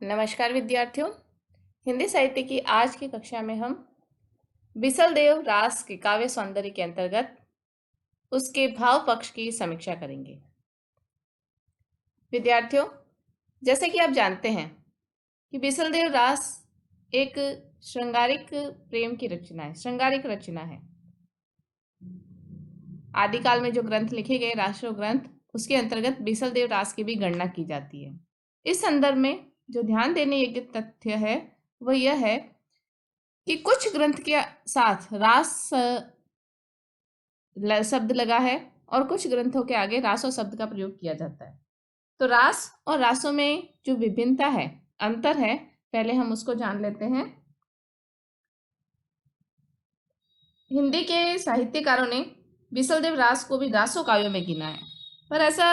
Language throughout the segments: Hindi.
नमस्कार विद्यार्थियों। हिंदी साहित्य की आज की कक्षा में हम बिसलदेव रास के काव्य सौंदर्य के अंतर्गत उसके भाव पक्ष की समीक्षा करेंगे। विद्यार्थियों, जैसे कि आप जानते हैं कि बिसलदेव रास एक श्रृंगारिक प्रेम की रचना है, श्रृंगारिक रचना है। आदिकाल में जो ग्रंथ लिखे गए राष्ट्र ग्रंथ, उसके अंतर्गत बिसलदेव रास की भी गणना की जाती है। इस संदर्भ में जो ध्यान देने योग्य तथ्य है वह यह है कि कुछ ग्रंथ के साथ रास शब्द लगा है और कुछ ग्रंथों के आगे रासो शब्द का प्रयोग किया जाता है। तो रास और रासों में जो विभिन्नता है, अंतर है, पहले हम उसको जान लेते हैं। हिंदी के साहित्यकारों ने बिसलदेव रास को भी रासो काव्यों में गिना है, पर ऐसा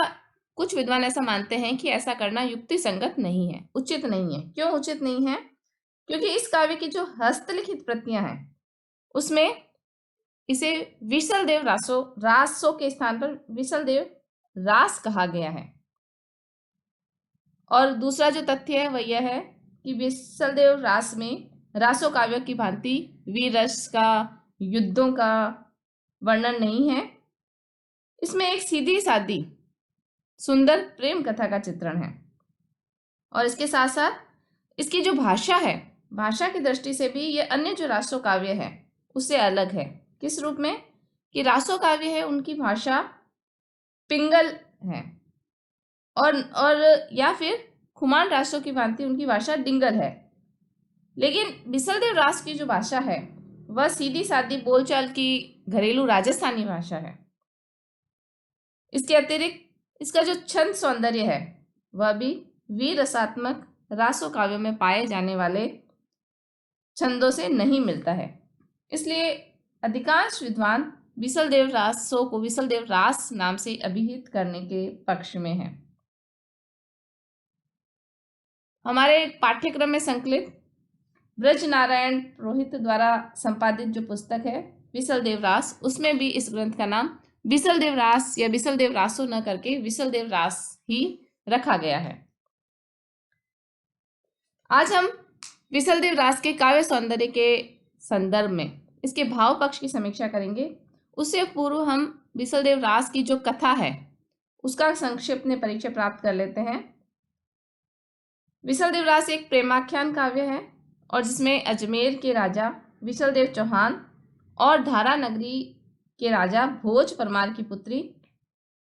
कुछ विद्वान ऐसा मानते हैं कि ऐसा करना युक्ति संगत नहीं है, उचित नहीं है। क्यों उचित नहीं है? क्योंकि इस काव्य की जो हस्तलिखित प्रतियां हैं उसमें इसे विसलदेव रासो के स्थान पर विसलदेव रास कहा गया है। और दूसरा जो तथ्य है वह यह है कि विसलदेव रास में रासो काव्य की भांति वीर रस का, युद्धों का वर्णन नहीं है। इसमें एक सीधी सादी सुंदर प्रेम कथा का चित्रण है और इसके साथ साथ इसकी जो भाषा है, भाषा की दृष्टि से भी ये अन्य जो रासो काव्य है उससे अलग है। किस रूप में? कि रासो काव्य है उनकी भाषा पिंगल है और या फिर खुमान रासों की भांति उनकी भाषा डिंगल है। लेकिन बिसलदेव रास की जो भाषा है वह सीधी सादी बोलचाल की घरेलू राजस्थानी भाषा है। इसके अतिरिक्त इसका जो छंद सौंदर्य है वह भी वीर रसात्मक रासो काव्यों में पाए जाने वाले छंदों से नहीं मिलता है। इसलिए अधिकांश विद्वान बिसलदेव रासो को बिसलदेव रास नाम से अभिहित करने के पक्ष में है। हमारे पाठ्यक्रम में संकलित ब्रज नारायण पुरोहित द्वारा संपादित जो पुस्तक है बिसलदेव रास, उसमें भी इस ग्रंथ का नाम बिसलदेव रास या बिसलदेव रासो न करके बिसलदेव रास ही रखा गया है। आज हम बिसलदेव रास के काव्य सौंदर्य के संदर्भ में इसके भाव पक्ष की समीक्षा करेंगे। उससे पूर्व हम बिसलदेव रास की जो कथा है उसका संक्षिप्त में परिचय प्राप्त कर लेते हैं। बिसलदेव रास एक प्रेमाख्यान काव्य है और जिसमें अजमेर के राजा विसलदेव चौहान और धारा नगरी के राजा भोज परमार की पुत्री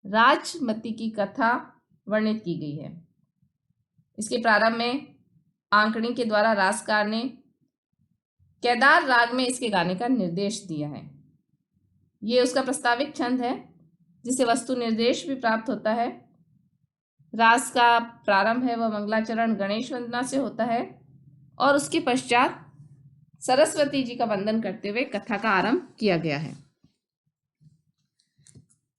राजमती की कथा वर्णित की गई है। इसके प्रारंभ में आंकड़ी के द्वारा रासकार ने केदार राग में इसके गाने का निर्देश दिया है। ये उसका प्रस्ताविक छंद है जिसे वस्तु निर्देश भी प्राप्त होता है। रास का प्रारंभ है वह मंगलाचरण गणेश वंदना से होता है और उसके पश्चात सरस्वती जी का वंदन करते हुए कथा का आरंभ किया गया है।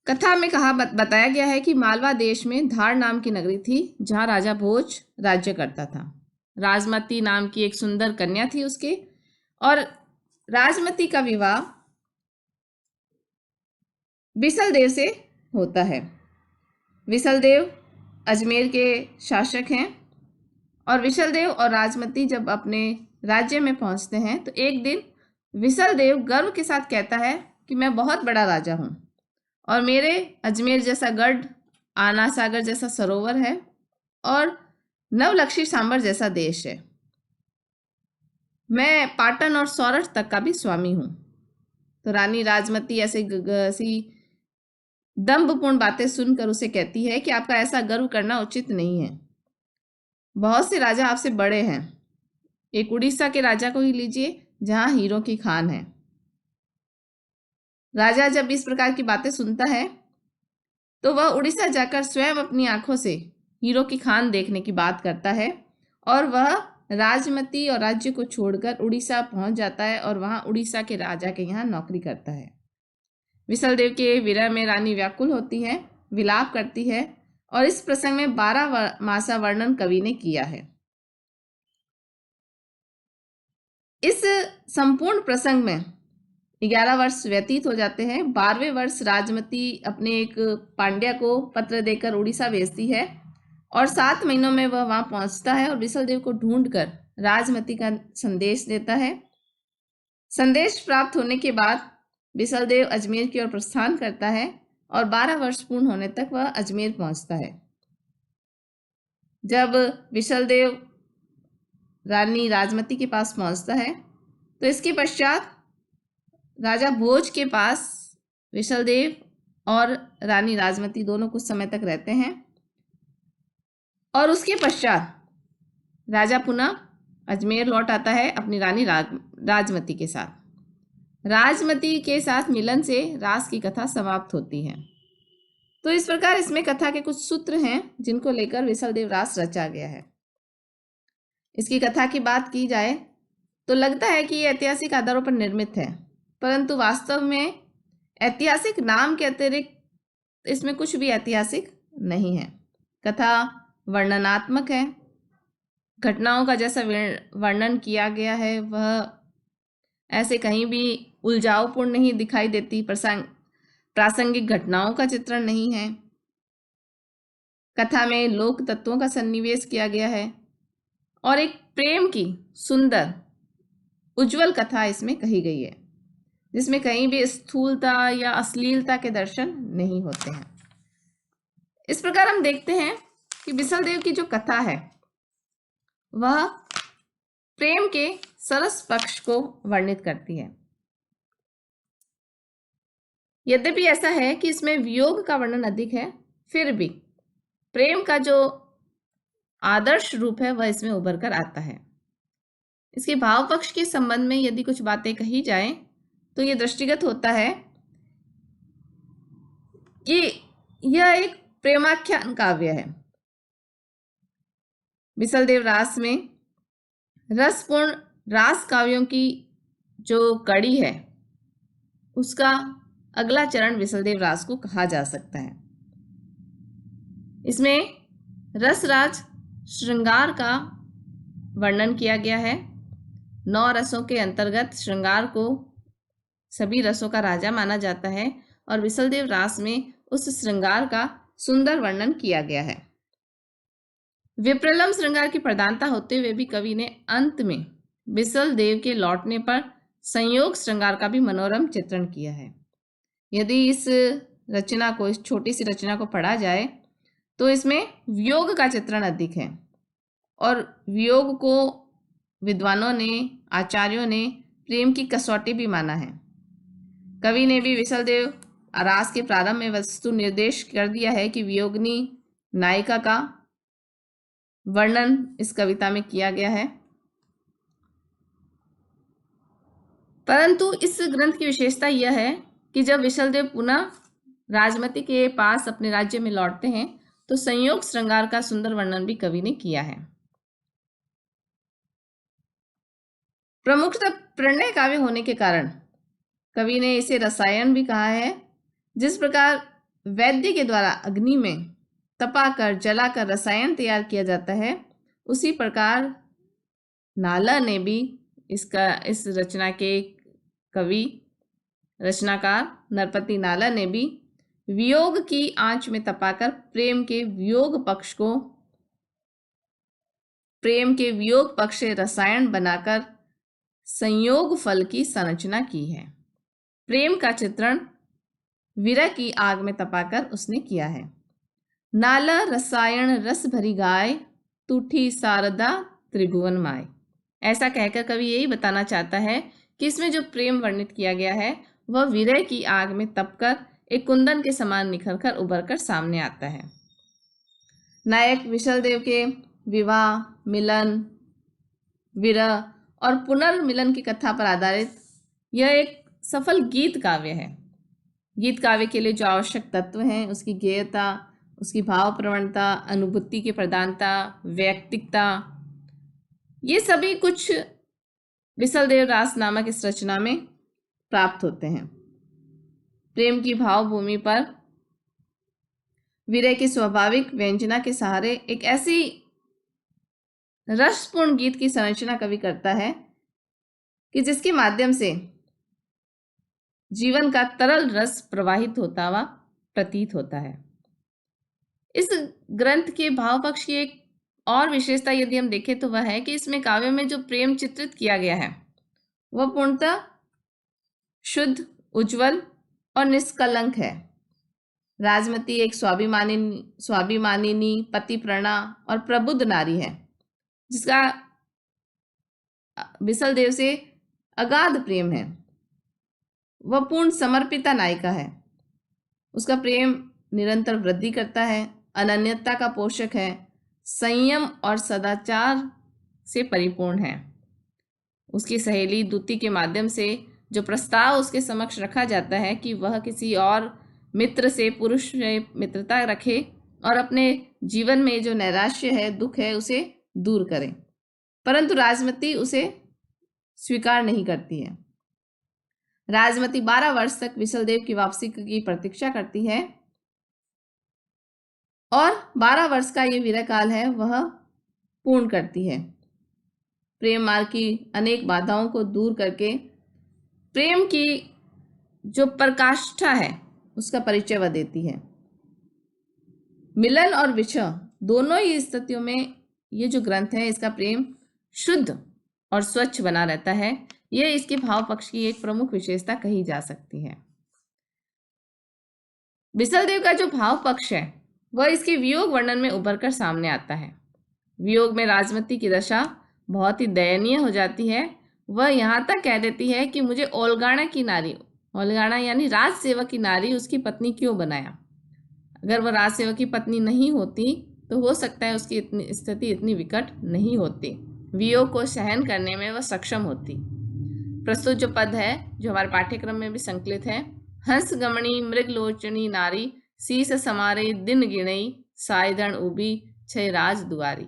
कथा में बताया गया है कि मालवा देश में धार नाम की नगरी थी जहां राजा भोज राज्य करता था। राजमती नाम की एक सुंदर कन्या थी उसके, और राजमती का विवाह विसलदेव से होता है। विसलदेव अजमेर के शासक हैं और विसलदेव और राजमती जब अपने राज्य में पहुंचते हैं तो एक दिन विसलदेव गर्व के साथ कहता है कि मैं बहुत बड़ा राजा हूं और मेरे अजमेर जैसा गढ़, आना सागर जैसा सरोवर है और नवलक्षी सांबर जैसा देश है। मैं पाटन और सौराठ तक का भी स्वामी हूं। तो रानी राजमती ऐसी दंभपूर्ण बातें सुनकर उसे कहती है कि आपका ऐसा गर्व करना उचित नहीं है। बहुत से राजा आपसे बड़े हैं। एक उड़ीसा के राजा को ही लीजिए जहां हीरों की खान है। राजा जब इस प्रकार की बातें सुनता है तो वह उड़ीसा जाकर स्वयं अपनी आंखों से हीरों की खान देखने की बात करता है और वह राजमती और राज्य को छोड़कर उड़ीसा पहुंच जाता है और वहां उड़ीसा के राजा के यहाँ नौकरी करता है। विसलदेव के विरह में रानी व्याकुल होती है, विलाप करती है और इस प्रसंग में 12 मासा वर्णन कवि ने किया है। इस संपूर्ण प्रसंग में 11 वर्ष व्यतीत हो जाते हैं। 12वें वर्ष राजमती अपने एक पांड्या को पत्र देकर उड़ीसा भेजती है और 7 महीनों में वह वहां पहुंचता है और विशलदेव को ढूंढकर राजमती का संदेश देता है। संदेश प्राप्त होने के बाद विशलदेव अजमेर की ओर प्रस्थान करता है और 12 वर्ष पूर्ण होने तक वह अजमेर पहुंचता है। जब विशलदेव रानी राजमती के पास पहुंचता है तो इसके पश्चात राजा भोज के पास विशलदेव और रानी राजमती दोनों कुछ समय तक रहते हैं और उसके पश्चात राजा पुनः अजमेर लौट आता है अपनी रानी राजमती के साथ। राजमती के साथ मिलन से रास की कथा समाप्त होती है। तो इस प्रकार इसमें कथा के कुछ सूत्र हैं जिनको लेकर विशलदेव रास रचा गया है। इसकी कथा की बात की जाए तो लगता है कि ये ऐतिहासिक आधारों पर निर्मित है, परंतु वास्तव में ऐतिहासिक नाम के अतिरिक्त इसमें कुछ भी ऐतिहासिक नहीं है। कथा वर्णनात्मक है। घटनाओं का जैसा वर्णन किया गया है वह ऐसे कहीं भी उलझावपूर्ण नहीं दिखाई देती। प्रासंगिक घटनाओं का चित्रण नहीं है। कथा में लोक तत्वों का सन्निवेश किया गया है और एक प्रेम की सुंदर उज्जवल कथा इसमें कही गई है, जिसमें कहीं भी स्थूलता या अश्लीलता के दर्शन नहीं होते हैं। इस प्रकार हम देखते हैं कि विशलदेव की जो कथा है वह प्रेम के सरस पक्ष को वर्णित करती है। यद्यपि ऐसा है कि इसमें वियोग का वर्णन अधिक है, फिर भी प्रेम का जो आदर्श रूप है वह इसमें उभर कर आता है। इसके भाव पक्ष के संबंध में यदि कुछ बातें कही जाए तो यह दृष्टिगत होता है कि यह एक प्रेमाख्यान काव्य है। विशलदेव रास में रसपूर्ण रास काव्यों की जो कड़ी है उसका अगला चरण विशलदेव रास को कहा जा सकता है। इसमें रसराज श्रृंगार का वर्णन किया गया है। 9 रसों के अंतर्गत श्रृंगार को सभी रसों का राजा माना जाता है और विशलदेव रास में उस श्रृंगार का सुंदर वर्णन किया गया है। विप्रलम्ब श्रृंगार की प्रधानता होते हुए भी कवि ने अंत में विशलदेव के लौटने पर संयोग श्रृंगार का भी मनोरम चित्रण किया है। यदि इस रचना को, इस छोटी सी रचना को पढ़ा जाए तो इसमें वियोग का चित्रण अधिक है और वियोग को विद्वानों ने, आचार्यों ने प्रेम की कसौटी भी माना है। कवि ने भी विशलदेव रास के प्रारंभ में वस्तु निर्देश कर दिया है कि वियोगिनी नायिका का वर्णन इस कविता में किया गया है। परंतु इस ग्रंथ की विशेषता यह है कि जब विशलदेव पुनः राजमती के पास अपने राज्य में लौटते हैं तो संयोग श्रृंगार का सुंदर वर्णन भी कवि ने किया है। प्रमुखतः प्रणय काव्य होने के कारण कवि ने इसे रसायन भी कहा है। जिस प्रकार वैद्य के द्वारा अग्नि में तपाकर जलाकर रसायन तैयार किया जाता है, उसी प्रकार नाला ने भी इस रचना के कवि रचनाकार नरपति नाला ने भी वियोग की आंच में तपाकर प्रेम के वियोग पक्ष से रसायन बनाकर संयोग फल की संरचना की है। प्रेम का चित्रण विरह की आग में तपाकर उसने किया है। नाला रसायन रस भरी गाय, तूठी शारदा त्रिभुवन माय। ऐसा कहकर कवि यही बताना चाहता है कि इसमें जो प्रेम वर्णित किया गया है वह विरह की आग में तपकर एक कुंदन के समान निखरकर उभरकर सामने आता है। नायक विशलदेव के विवाह, मिलन, विरह और पुनर्मिलन की कथा पर आधारित यह एक सफल गीत काव्य है। गीत काव्य के लिए जो आवश्यक तत्व हैं, उसकी गेयता, उसकी भाव प्रवणता, अनुभूति की प्रधानता, व्यक्तिकता, ये सभी कुछ विशलदेव रास नामक इस रचना में प्राप्त होते हैं। प्रेम की भाव भूमि पर विरह की स्वाभाविक व्यंजना के सहारे एक ऐसी रसपूर्ण गीत की संरचना कवि करता है कि जिसके माध्यम से जीवन का तरल रस प्रवाहित होता हुआ प्रतीत होता है। इस ग्रंथ के भाव पक्ष की एक और विशेषता यदि हम देखें तो वह है कि इसमें काव्य में जो प्रेम चित्रित किया गया है वह पूर्णतः शुद्ध, उज्जवल और निष्कलंक है। राजमती एक स्वाभिमानिनी, पतिप्रणा और प्रबुद्ध नारी है, जिसका बिसल देव से अगाध प्रेम है। वह पूर्ण समर्पिता नायिका है। उसका प्रेम निरंतर वृद्धि करता है, अनन्यता का पोषक है, संयम और सदाचार से परिपूर्ण है। उसकी सहेली दूती के माध्यम से जो प्रस्ताव उसके समक्ष रखा जाता है कि वह किसी और मित्र से, पुरुष से मित्रता रखे और अपने जीवन में जो नैराश्य है, दुख है, उसे दूर करे, परंतु राजमती उसे स्वीकार नहीं करती है। राजमती 12 वर्ष तक विसलदेव की वापसी की प्रतीक्षा करती है और 12 वर्ष का ये विरह काल है वह पूर्ण करती है। प्रेम मार्ग की अनेक बाधाओं को दूर करके प्रेम की जो प्रकाष्ठा है उसका परिचय वह देती है। मिलन और विछह दोनों ही स्थितियों में ये जो ग्रंथ है इसका प्रेम शुद्ध और स्वच्छ बना रहता है। यह इसके भाव पक्ष की एक प्रमुख विशेषता कही जा सकती है। बिसलदेव का जो भाव पक्ष है वह इसके वियोग वर्णन में उभर कर सामने आता है। वियोग में राजमती की दशा बहुत ही दयनीय हो जाती है। वह यहाँ तक कह देती है कि मुझे ओलगाना की नारी, ओलगाना यानी राज सेवक की नारी, उसकी पत्नी क्यों बनाया। अगर वह राज सेवक की पत्नी नहीं होती तो हो सकता है उसकी इतनी स्थिति इतनी विकट नहीं होती, वियोग को सहन करने में वह सक्षम होती। प्रस्तुत जो पद है जो हमारे पाठ्यक्रम में भी संकलित है, हंस गमणी मृगलोचनी नारी, शीस समारे दिन गिणई, सायधन उबी छय राज दुआरी,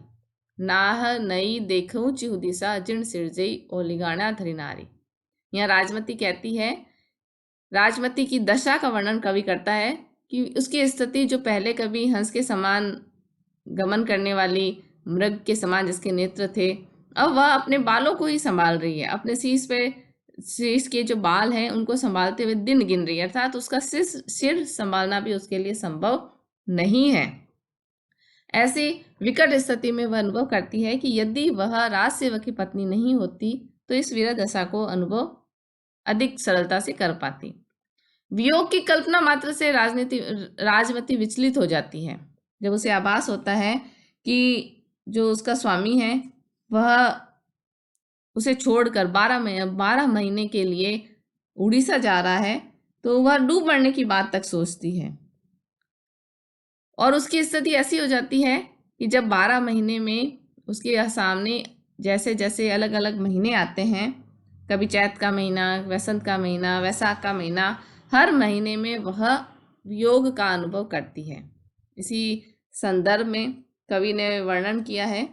नाह नई देखूं चिहु दिशा, जिन सिरजई ओलिगाना धरी नारी। यहाँ राजमती कहती है, राजमती की दशा का वर्णन कवि करता है कि उसकी स्थिति जो पहले कभी हंस के समान गमन करने वाली, मृग के समान जिसके नेत्र थे, अब वह अपने बालों को ही संभाल रही है, अपने शीश के जो बाल हैं उनको संभालते हुए दिन गिन रही है, अर्थात उसका सिर संभालना भी उसके लिए संभव नहीं है। ऐसी विकट स्थिति में वह अनुभव करती है कि यदि वह राज सेवक की पत्नी नहीं होती तो इस वीर दशा को अनुभव अधिक सरलता से कर पाती। वियोग की कल्पना मात्र से राजमती विचलित हो जाती है जब उसे आभास होता है कि जो उसका स्वामी है वह उसे छोड़कर 12 महीने के लिए उड़ीसा जा रहा है, तो वह डूब मरने की बात तक सोचती है। और उसकी स्थिति ऐसी हो जाती है कि जब 12 महीने में उसके सामने जैसे जैसे अलग अलग महीने आते हैं, कभी चैत का महीना, वसंत का महीना, वैशाख का महीना, हर महीने में वह वियोग का अनुभव करती है। इसी संदर्भ में कवि ने वर्णन किया है,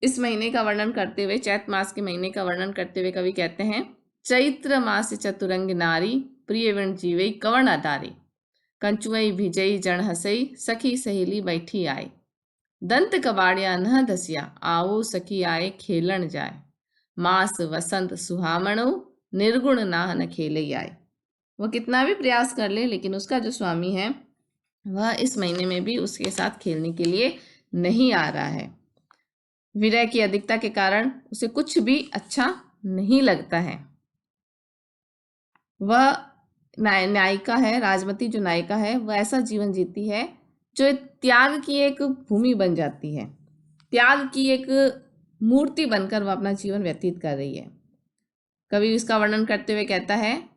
इस महीने का वर्णन करते हुए, चैत मास के महीने का वर्णन करते हुए कवि कहते हैं, चैत्र मास चतुरंग नारी, प्रिय विण जीवई कवर्ण अदारी, कंचुई भिजई जन हसई, सखी सहेली बैठी आए, दंत कबाड़िया न धसिया, आओ सखी आए खेलन जाए, मास वसंत सुहामणो, निर्गुण नाह न खेले आए। वह कितना भी प्रयास कर ले लेकिन उसका जो स्वामी है वह इस महीने में भी उसके साथ खेलने के लिए नहीं आ रहा है। विरह की अधिकता के कारण उसे कुछ भी अच्छा नहीं लगता है। वह नायिका है, राजमती जो नायिका है, वह ऐसा जीवन जीती है जो त्याग की एक भूमि बन जाती है, त्याग की एक मूर्ति बनकर वह अपना जीवन व्यतीत कर रही है। कवि इसका वर्णन करते हुए कहता है,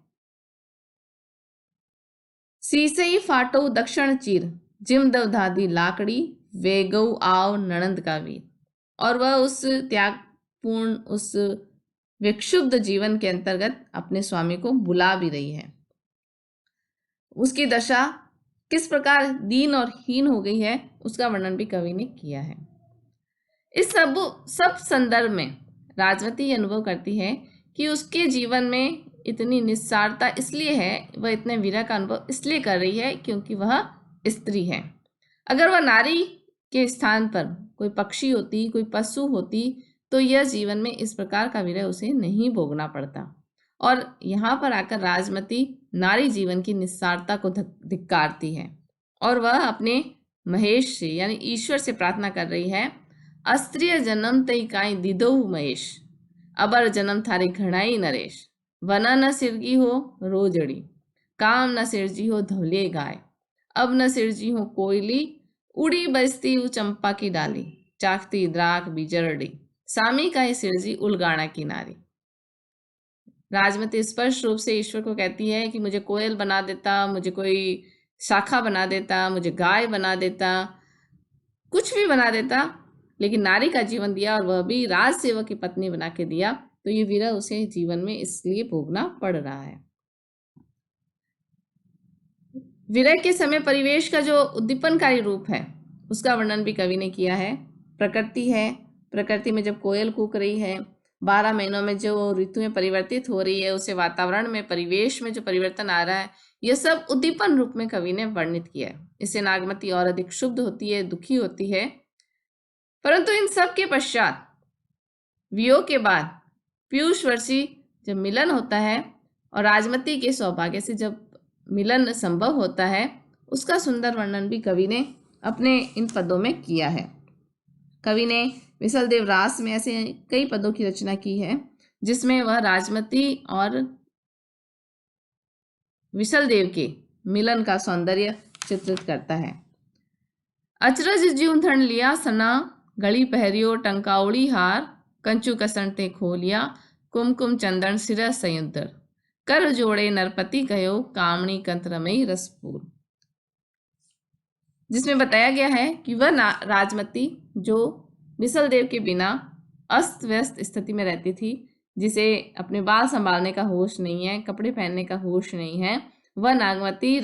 सीसई फाटो दक्षिण चीर, जिम दवधादी लाकड़ी, वेगौ आव नणंद का वीर। और वह उस त्यागपूर्ण, उस विक्षुब्ध जीवन के अंतर्गत अपने स्वामी को बुला भी रही है। उसकी दशा किस प्रकार दीन और हीन हो गई है उसका वर्णन भी कवि ने किया है। इस सब संदर्भ में राजमती अनुभव करती है कि उसके जीवन में इतनी निस्सारता इसलिए है, वह इतने विरह का अनुभव इसलिए कर रही है क्योंकि वह स्त्री है। अगर वह नारी के स्थान पर कोई पक्षी होती, कोई पशु होती, तो यह जीवन में इस प्रकार का विरह उसे नहीं भोगना पड़ता। और यहाँ पर आकर राजमती नारी जीवन की निस्सारता को धिक्कारती है और वह अपने महेश से यानी ईश्वर से प्रार्थना कर रही है, अस्त्रिय जन्म तई काई दिदोहु महेश, अबर जन्म थारे घणाई नरेश, वना न सिरगी हो रोजड़ी, काम न सिरजी हो धौलिये गाय, अब न सिरजी हो कोयली, उड़ी बजती हूँ चंपा की डाली, चाकती द्राक बिजरड़ी, सामी का ही सिरजी उलगाना की नारी। राजमती स्पष्ट रूप से ईश्वर को कहती है कि मुझे कोयल बना देता, मुझे कोई शाखा बना देता, मुझे गाय बना देता, कुछ भी बना देता, लेकिन नारी का जीवन दिया और वह भी राज सेवक की पत्नी बना के दिया, तो ये विरह उसे जीवन में इसलिए भोगना पड़ रहा है। विरह के समय परिवेश का जो उद्दीपनकारी रूप है उसका वर्णन भी कवि ने किया है। प्रकृति है, प्रकृति में जब कोयल कूक रही है, 12 महीनों में जो ऋतुएं परिवर्तित हो रही है, उसे वातावरण में परिवेश में जो परिवर्तन आ रहा है, यह सब उद्दीपन रूप में कवि ने वर्णित किया है। इससे नागमती और अधिक क्षुब्ध होती है, दुखी होती है। परंतु इन सब के पश्चात वियोग के बाद पीयूष वर्षी जब मिलन होता है और राजमती के सौभाग्य से जब मिलन संभव होता है, उसका सुंदर वर्णन भी कवि ने अपने इन पदों में किया है। कवि ने विसलदेव रास में ऐसे कई पदों की रचना की है जिसमें वह राजमती और विसलदेव के मिलन का सौंदर्य चित्रित करता है। अचरज ज्यूं धन लिया सना, गली पहरियो टंकाउड़ी हार, कंचू कसन ते खोलिया, कुमकुम चंदन सिर संयुदर, कर जोड़े नरपति कहो कामणी कंतरमयी रसपूर। जिसमें बताया गया है कि वह राजमती जो विसलदेव के बिना अस्त व्यस्त स्थिति में रहती थी, जिसे अपने बाल संभालने का होश नहीं है, कपड़े पहनने का होश नहीं है, वह राजमती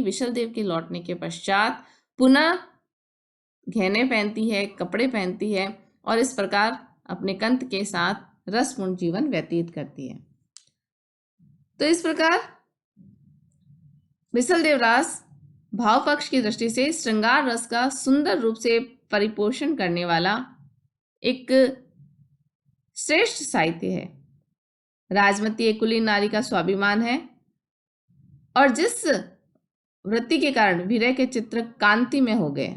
विसलदेव के लौटने के पश्चात पुनः गहने पहनती है, कपड़े पहनती है और इस प्रकार अपने कंत के साथ रसपूर्ण जीवन व्यतीत करती है। तो इस प्रकार विसलदेव रास भाव पक्ष की दृष्टि से श्रृंगार रस का सुंदर रूप से परिपोषण करने वाला एक श्रेष्ठ साहित्य है। राजमती एक कुलीन नारी का स्वाभिमान है और जिस वृत्ति के कारण विरह के चित्र कांति में हो गए,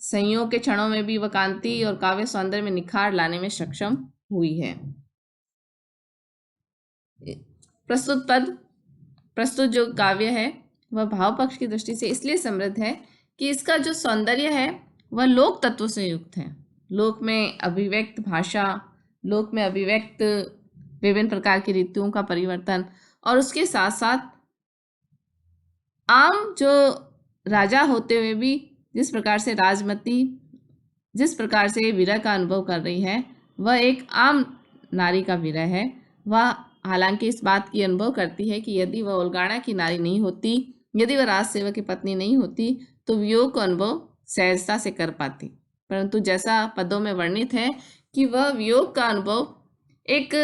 संयोग के क्षणों में भी वह कांति और काव्य सौंदर्य में निखार लाने में सक्षम हुई है। प्रस्तुत जो काव्य है वह भाव पक्ष की दृष्टि से इसलिए समृद्ध है कि इसका जो सौंदर्य है वह लोक तत्व से युक्त है। लोक में अभिव्यक्त भाषा, लोक में अभिव्यक्त विभिन्न प्रकार की ऋतुओं का परिवर्तन और उसके साथ साथ आम जो राजा होते हुए भी जिस प्रकार से राजमती जिस प्रकार से विरह का अनुभव कर रही है, वह एक आम नारी का विरह है। वह हालांकि इस बात की अनुभव करती है कि यदि वह उलगाना की नारी नहीं होती, यदि वह राज सेवक की पत्नी नहीं होती, तो वियोग का अनुभव सहजता से कर पाती। परंतु जैसा पदों में वर्णित है कि वह वियोग का अनुभव एक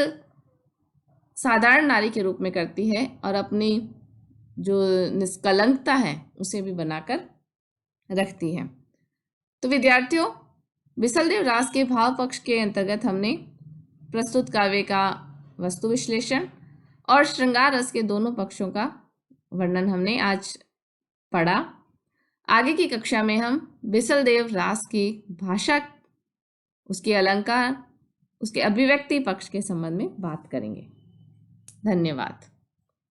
साधारण नारी के रूप में करती है और अपनी जो निष्कलंकता है उसे भी बनाकर रखती है। तो विद्यार्थियों, विसलदेव रास के भाव पक्ष के अंतर्गत हमने प्रस्तुत काव्य का वस्तु विश्लेषण और श्रृंगार रस के दोनों पक्षों का वर्णन हमने आज पढ़ा। आगे की कक्षा में हम विसलदेव रास की भाषा, उसके अलंकार, उसके अभिव्यक्ति पक्ष के संबंध में बात करेंगे। धन्यवाद।